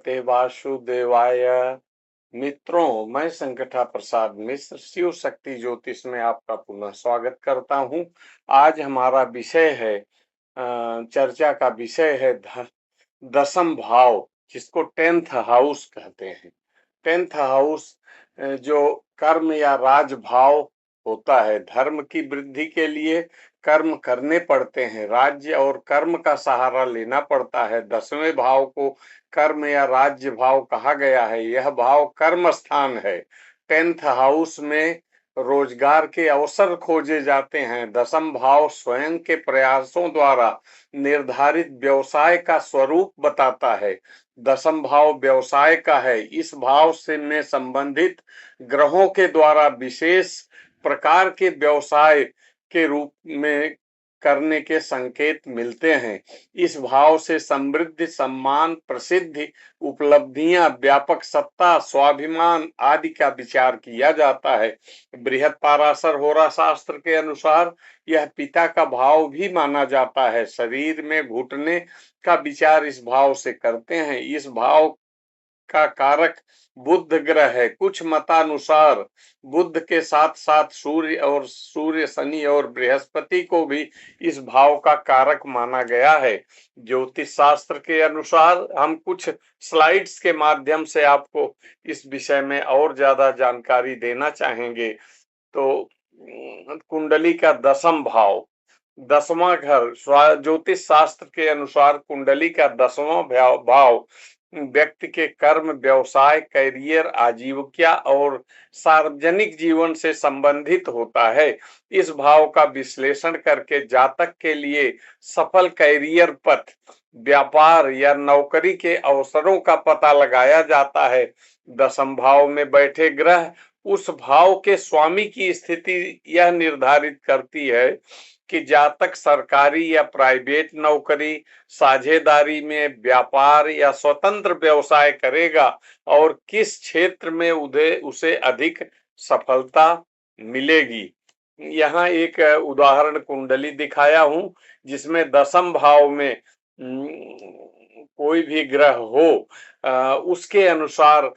नमस्ते वासुदेवाय। मित्रों, मैं संकटा प्रसाद मिश्र शिव शक्ति ज्योतिष में आपका पुनः स्वागत करता हूं। आज हमारा विषय है चर्चा का विषय है दसम भाव, जिसको 10th हाउस कहते हैं। 10th हाउस जो कर्म या राज भाव होता है। धर्म की वृद्धि के लिए कर्म करने पड़ते हैं, राज्य और कर्म का सहारा लेना पड़ता है। 10वें भाव को कर्म या राज्य भाव कहा गया है। यह भाव कर्म स्थान है। 10th हाउस में रोजगार के अवसर खोजे जाते हैं। 10म भाव स्वयं के प्रयासों द्वारा निर्धारित व्यवसाय का स्वरूप बताता है। 10म भाव व्यवसाय का है। इस भाव से में संबंधित ग्रहों के द्वारा विशेष प्रकार के व्यवसाय के रूप में करने के संकेत मिलते हैं। इस भाव से समृद्धि, सम्मान, प्रसिद्धि, उपलब्धियां, व्यापक सत्ता, स्वाभिमान आदि का विचार किया जाता है। बृहत्पराशर होरा शास्त्र के अनुसार यह पिता का भाव भी माना जाता है। शरीर में घुटने का विचार इस भाव से करते हैं। इस भाव का कारक बुध ग्रह है। कुछ मतानुसार बुध के साथ साथ सूर्य, शनि और बृहस्पति को भी इस भाव का कारक माना गया है। ज्योतिष शास्त्र के अनुसार हम कुछ स्लाइड्स के माध्यम से आपको इस विषय में और ज्यादा जानकारी देना चाहेंगे। तो कुंडली का 10म भाव, 10वां घर, ज्योतिष शास्त्र के अनुसार कुंडली का 10वां भाव व्यक्ति के कर्म, व्यवसाय, करियर, आजीविका और सार्वजनिक जीवन से संबंधित होता है। इस भाव का विश्लेषण करके जातक के लिए सफल करियर पथ, व्यापार या नौकरी के अवसरों का पता लगाया जाता है। 10म भाव में बैठे ग्रह उस भाव के स्वामी की स्थिति यह निर्धारित करती है कि जातक सरकारी या प्राइवेट नौकरी, साझेदारी में, व्यापार या स्वतंत्र व्यवसाय करेगा और किस क्षेत्र में उसे अधिक सफलता मिलेगी। यहाँ एक उदाहरण कुंडली दिखाया हूं, जिसमें 10म भाव में कोई भी ग्रह हो, उसके अनुसार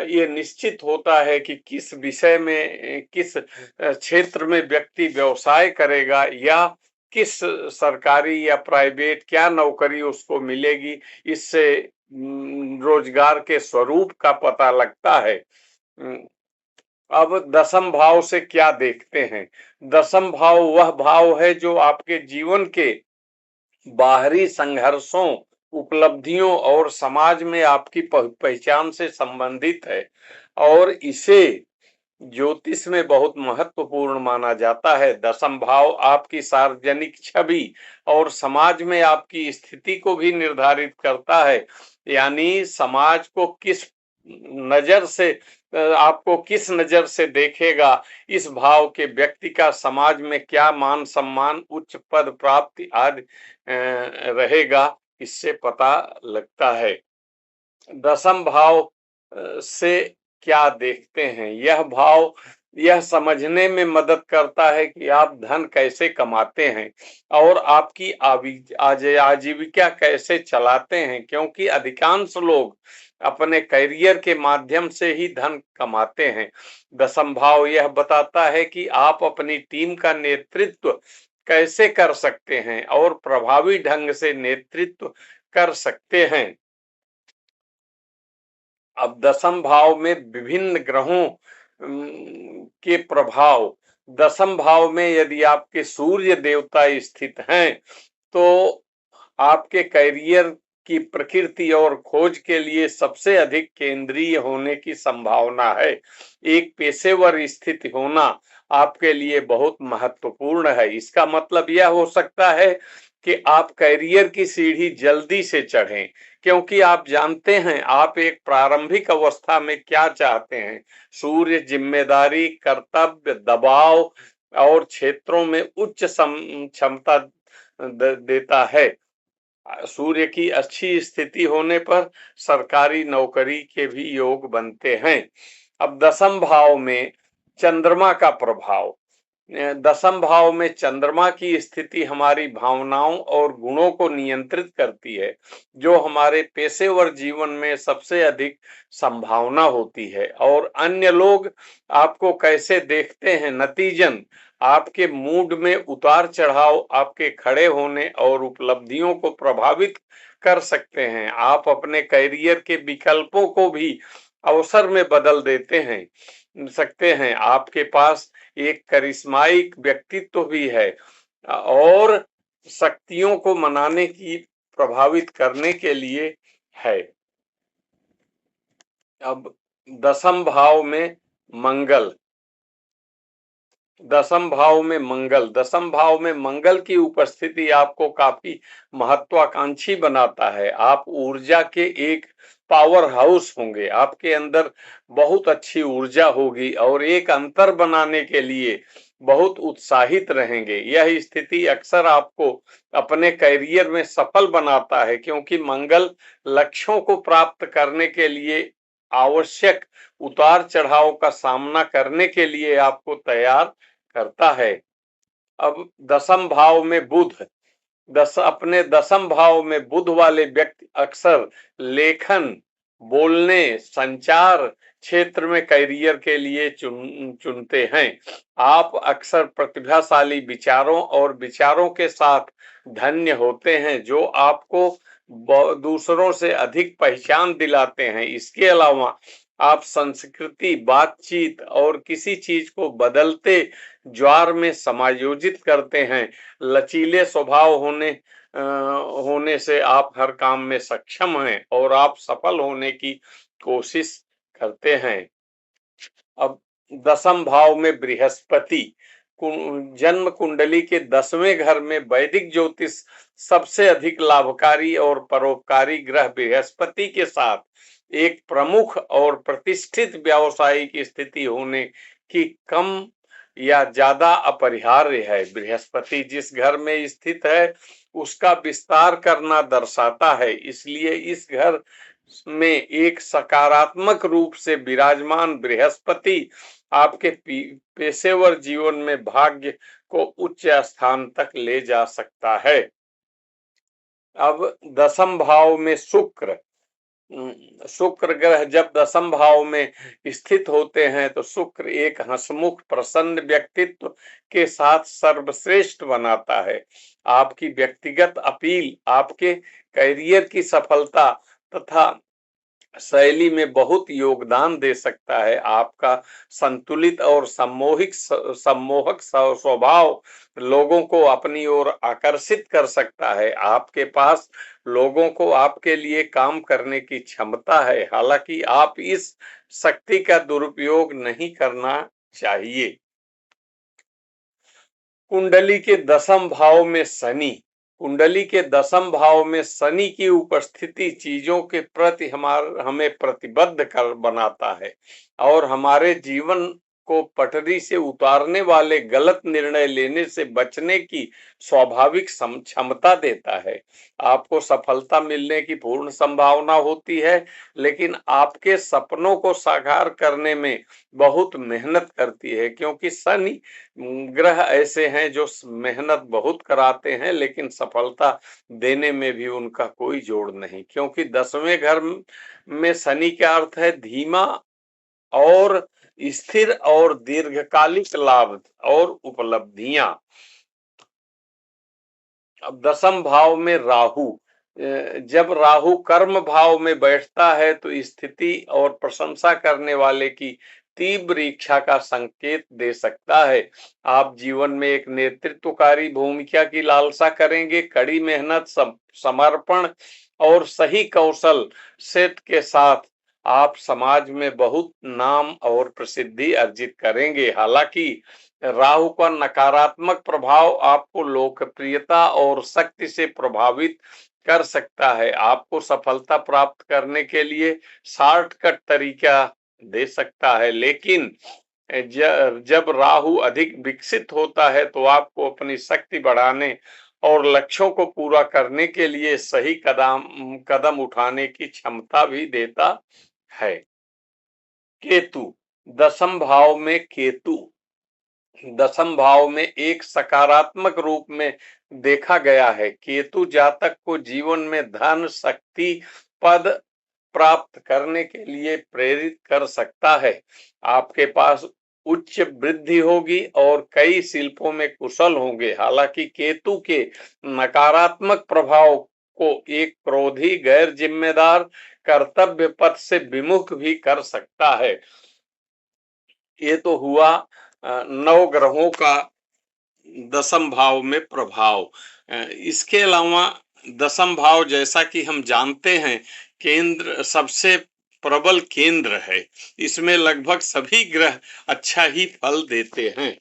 ये निश्चित होता है कि किस विषय में, किस क्षेत्र में व्यक्ति व्यवसाय करेगा या किस सरकारी या प्राइवेट क्या नौकरी उसको मिलेगी। इससे रोजगार के स्वरूप का पता लगता है। अब 10म भाव से क्या देखते हैं? 10म भाव वह भाव है जो आपके जीवन के बाहरी संघर्षों, उपलब्धियों और समाज में आपकी पहचान से संबंधित है और इसे ज्योतिष में बहुत महत्वपूर्ण माना जाता है। 10म भाव आपकी सार्वजनिक छवि और समाज में आपकी स्थिति को भी निर्धारित करता है। यानी समाज को किस नजर से, आपको किस नजर से देखेगा, इस भाव के व्यक्ति का समाज में क्या मान सम्मान, उच्च पद प्राप्ति आदि रहेगा, इससे पता लगता है। 10म भाव से क्या देखते हैं? यह भाव यह समझने में मदद करता है कि आप धन कैसे कमाते हैं और आपकी आजीविका कैसे चलाते हैं, क्योंकि अधिकांश लोग अपने करियर के माध्यम से ही धन कमाते हैं। 10म भाव यह बताता है कि आप अपनी टीम का नेतृत्व कैसे कर सकते हैं और प्रभावी ढंग से नेतृत्व कर सकते हैं। अब 10म भाव में विभिन्न ग्रहों के प्रभाव। 10म भाव में यदि आपके सूर्य देवता स्थित हैं तो आपके करियर की प्रकृति और खोज के लिए सबसे अधिक केंद्रीय होने की संभावना है। एक पेशेवर स्थिति होना आपके लिए बहुत महत्वपूर्ण है। इसका मतलब यह हो सकता है कि आप करियर की सीढ़ी जल्दी से चढ़ें, क्योंकि आप जानते हैं आप एक प्रारंभिक अवस्था में क्या चाहते हैं। सूर्य जिम्मेदारी, कर्तव्य, दबाव और क्षेत्रों में उच्च क्षमता देता है। सूर्य की अच्छी स्थिति होने पर सरकारी नौकरी के भी योग बनते हैं। अब 10म भाव में चंद्रमा का प्रभाव। दसम भाव में चंद्रमा की स्थिति हमारी भावनाओं और गुणों को नियंत्रित करती है, जो हमारे पेशेवर जीवन में सबसे अधिक संभावना होती है। और अन्य लोग आपको कैसे देखते हैं, नतीजन आपके मूड में उतार चढ़ाव आपके खड़े होने और उपलब्धियों को प्रभावित कर सकते हैं। आप अपने करियर के विकल्पों को भी अवसर में बदल देते हैं सकते हैं। आपके पास एक करिश्माइक व्यक्तित्व भी है और शक्तियों को मनाने की प्रभावित करने के लिए है। अब दसम भाव में मंगल, दसम भाव में मंगल की उपस्थिति आपको काफी महत्वाकांक्षी बनाता है। आप ऊर्जा के एक पावर हाउस होंगे, आपके अंदर बहुत अच्छी ऊर्जा होगी और एक अंतर बनाने के लिए बहुत उत्साहित रहेंगे। यह स्थिति अक्सर आपको अपने करियर में सफल बनाता है, क्योंकि मंगल लक्ष्यों को प्राप्त करने के लिए आवश्यक उतार चढ़ाव का सामना करने के लिए आपको तैयार करता है। अब दसम भाव में बुध, अपने दसम भाव में बुध वाले व्यक्ति अक्सर लेखन, बोलने, संचार क्षेत्र में करियर के लिए चुनते हैं। आप अक्सर प्रतिभाशाली विचारों और विचारों के साथ धन्य होते हैं, जो आपको दूसरों से अधिक पहचान दिलाते हैं। इसके अलावा आप संस्कृति, बातचीत और किसी चीज को बदलते ज्वार में समायोजित करते हैं। लचीले स्वभाव होने से आप हर काम में सक्षम हैं और आप सफल होने की कोशिश करते हैं। अब दसम भाव में बृहस्पति, जन्म कुंडली के 10वें घर में वैदिक ज्योतिष सबसे अधिक लाभकारी और परोपकारी ग्रह बृहस्पति के साथ एक प्रमुख और प्रतिष्ठित व्यवसायी की स्थिति होने की कम या ज्यादा अपरिहार्य है। बृहस्पति जिस घर में स्थित है उसका विस्तार करना दर्शाता है, इसलिए इस घर में एक सकारात्मक रूप से विराजमान बृहस्पति आपके पेशेवर जीवन में भाग्य को उच्च स्थान तक ले जा सकता है। अब दसम भाव में शुक्र, शुक्र ग्रह जब दसम भाव में स्थित होते हैं तो शुक्र एक हंसमुख प्रसन्न व्यक्तित्व के साथ सर्वश्रेष्ठ बनाता है। आपकी व्यक्तिगत अपील आपके करियर की सफलता तथा शैली में बहुत योगदान दे सकता है। आपका संतुलित और सम्मोहक स्वभाव लोगों को अपनी ओर आकर्षित कर सकता है। आपके पास लोगों को आपके लिए काम करने की क्षमता है, हालांकि आप इस शक्ति का दुरुपयोग नहीं करना चाहिए। कुंडली के दसम भाव में शनि, कुंडली के दसम भाव में शनि की उपस्थिति चीजों के प्रति हमें प्रतिबद्ध कर बनाता है और हमारे जीवन को पटरी से उतारने वाले गलत निर्णय लेने से बचने की स्वाभाविक क्षमता देता है। आपको सफलता मिलने की पूर्ण संभावना होती है, लेकिन आपके सपनों को साकार करने में बहुत मेहनत करती है, क्योंकि शनि ग्रह ऐसे हैं जो मेहनत बहुत कराते हैं, लेकिन सफलता देने में भी उनका कोई जोड़ नहीं, क्योंकि 10वें घर में शनि का अर्थ है धीमा और स्थिर और दीर्घकालिक लाभ और उपलब्धियां। अब दसम भाव में राहु, जब राहु कर्म भाव में बैठता है तो स्थिति और प्रशंसा करने वाले की तीव्र इच्छा का संकेत दे सकता है। आप जीवन में एक नेतृत्वकारी भूमिका की लालसा करेंगे। कड़ी मेहनत, समर्पण और सही कौशल सेट के साथ आप समाज में बहुत नाम और प्रसिद्धि अर्जित करेंगे। हालांकि राहु का नकारात्मक प्रभाव आपको लोकप्रियता और शक्ति से प्रभावित कर सकता है। आपको सफलता प्राप्त करने के लिए शॉर्टकट तरीका दे सकता है, लेकिन जब राहु अधिक विकसित होता है तो आपको अपनी शक्ति बढ़ाने और लक्ष्यों को पूरा करने के लिए सही कदम उठाने की क्षमता भी देता है। केतु, दसम भाव में केतु दसम भाव में एक सकारात्मक रूप में देखा गया है। केतु जातक को जीवन में धन, शक्ति, पद प्राप्त करने के लिए प्रेरित कर सकता है। आपके पास उच्च वृद्धि होगी और कई शिल्पों में कुशल होंगे। हालांकि केतु के नकारात्मक प्रभाव को एक क्रोधी, गैर जिम्मेदार, कर्तव्य पथ से विमुख भी कर सकता है। ये तो हुआ नौ ग्रहों का दसम भाव में प्रभाव। इसके अलावा दसम भाव, जैसा कि हम जानते हैं, केंद्र सबसे प्रबल केंद्र है। इसमें लगभग सभी ग्रह अच्छा ही फल देते हैं।